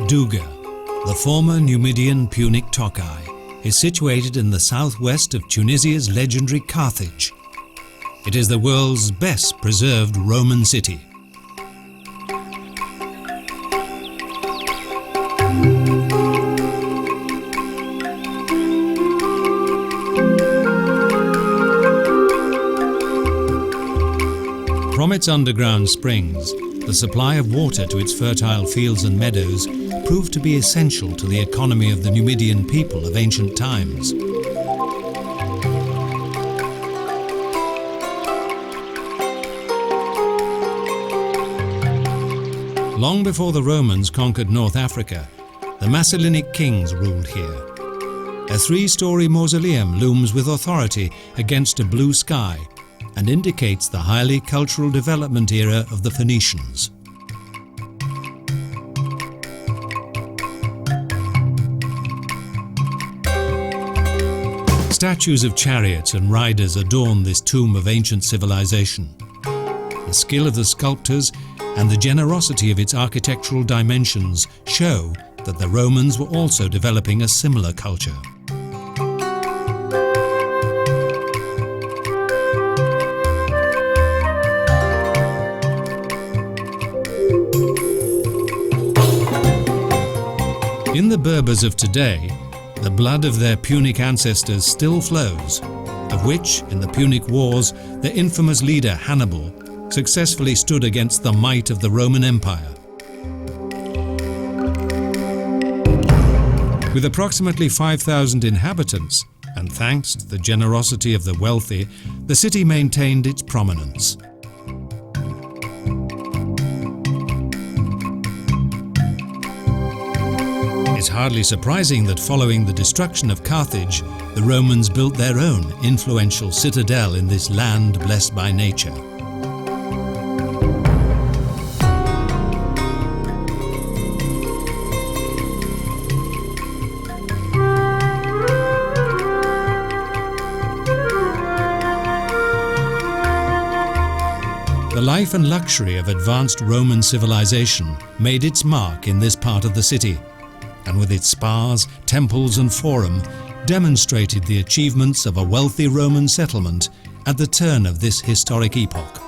Dougga, the former Numidian Punic Tokai, is situated in the southwest of Tunisia's legendary Carthage. It is the world's best preserved Roman city. From its underground springs, the supply of water to its fertile fields and meadows proved to be essential to the economy of the Numidian people of ancient times. Long before the Romans conquered North Africa, the Massilianic kings ruled here. A three-story mausoleum looms with authority against a blue sky and indicates the highly cultural development era of the Phoenicians. Statues of chariots and riders adorn this tomb of ancient civilization. The skill of the sculptors and the generosity of its architectural dimensions show that the Romans were also developing a similar culture. In the Berbers of today, the blood of their Punic ancestors still flows, of which, in the Punic Wars, their infamous leader Hannibal successfully stood against the might of the Roman Empire. With approximately 5,000 inhabitants, and thanks to the generosity of the wealthy, the city maintained its prominence. It's hardly surprising that following the destruction of Carthage, the Romans built their own influential citadel in this land blessed by nature. The life and luxury of advanced Roman civilization made its mark in this part of the city, and with its spas, temples and forum, demonstrated the achievements of a wealthy Roman settlement at the turn of this historic epoch.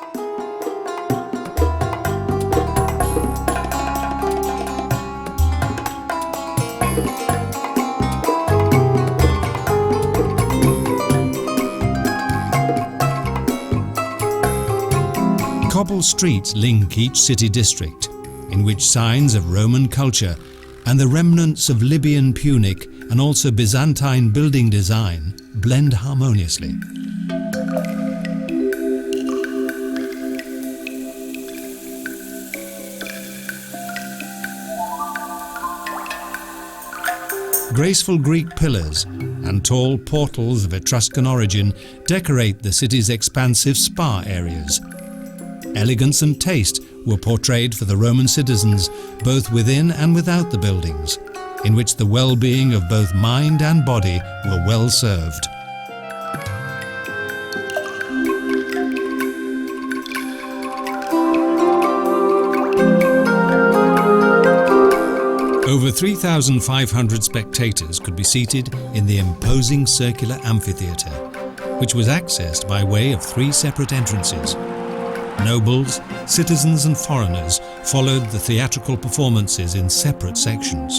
Cobble Streets link each city district, in which signs of Roman culture and the remnants of Libyan Punic and also Byzantine building design blend harmoniously. Graceful Greek pillars and tall portals of Etruscan origin decorate the city's expansive spa areas. Elegance and taste were portrayed for the Roman citizens both within and without the buildings, in which the well-being of both mind and body were well served. Over 3,500 spectators could be seated in the imposing circular amphitheatre, which was accessed by way of three separate entrances. Nobles, citizens and foreigners followed the theatrical performances in separate sections.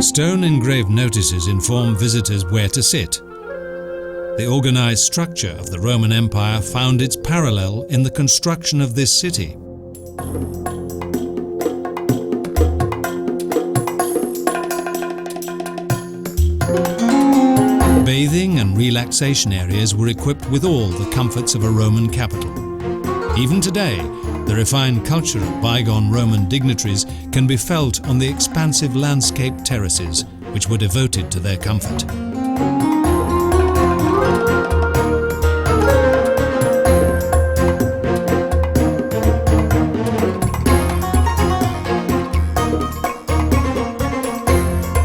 Stone-engraved notices inform visitors where to sit. The organized structure of the Roman Empire found its parallel in the construction of this city. Bathing and relaxation areas were equipped with all the comforts of a Roman capital. Even today, the refined culture of bygone Roman dignitaries can be felt on the expansive landscape terraces, which were devoted to their comfort.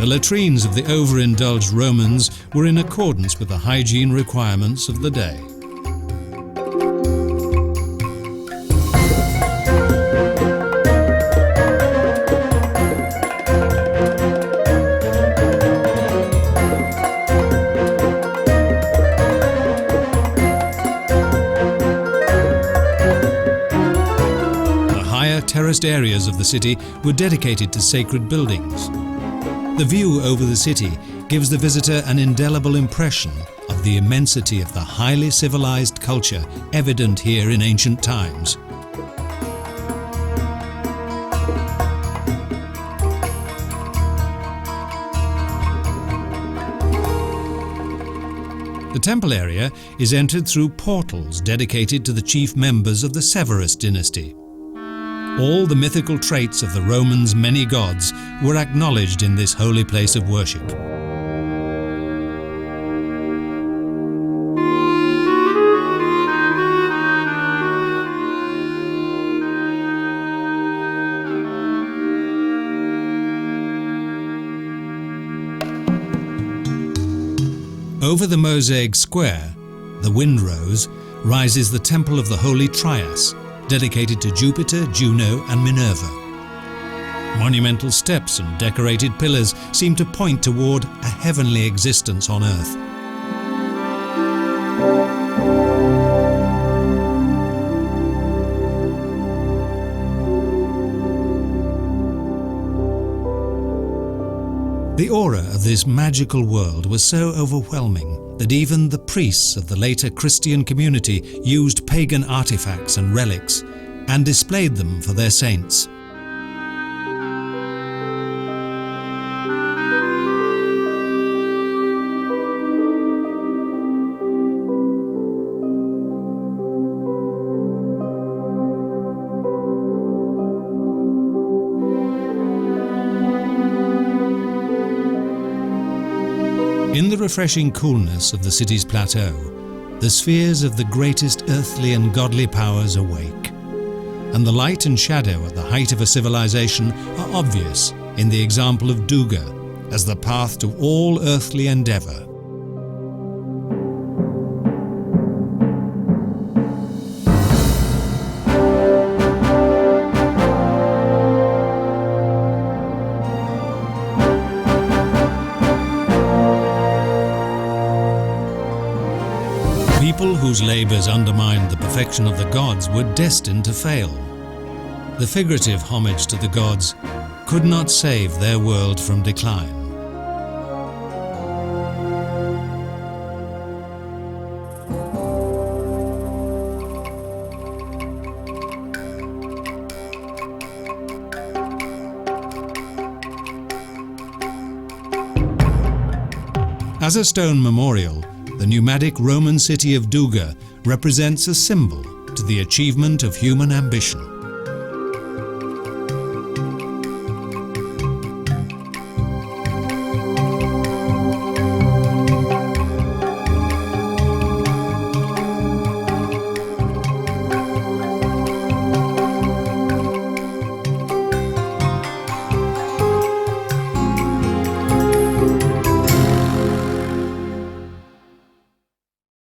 The latrines of the overindulged Romans were in accordance with the hygiene requirements of the day. Terraced areas of the city were dedicated to sacred buildings. The view over the city gives the visitor an indelible impression of the immensity of the highly civilized culture evident here in ancient times. The temple area is entered through portals dedicated to the chief members of the Severus dynasty. All the mythical traits of the Romans' many gods were acknowledged in this holy place of worship. Over the mosaic square, the windrose, rises the temple of the holy Trias, dedicated to Jupiter, Juno and Minerva. Monumental steps and decorated pillars seem to point toward a heavenly existence on earth. The aura of this magical world was so overwhelming that even the priests of the later Christian community used pagan artifacts and relics and displayed them for their saints. In the refreshing coolness of the city's plateau, the spheres of the greatest earthly and godly powers awake, and the light and shadow at the height of a civilization are obvious in the example of Dougga as the path to all earthly endeavor. People whose labours undermined the perfection of the gods were destined to fail. The figurative homage to the gods could not save their world from decline. As a stone memorial, the nomadic Roman city of Dougga represents a symbol to the achievement of human ambition.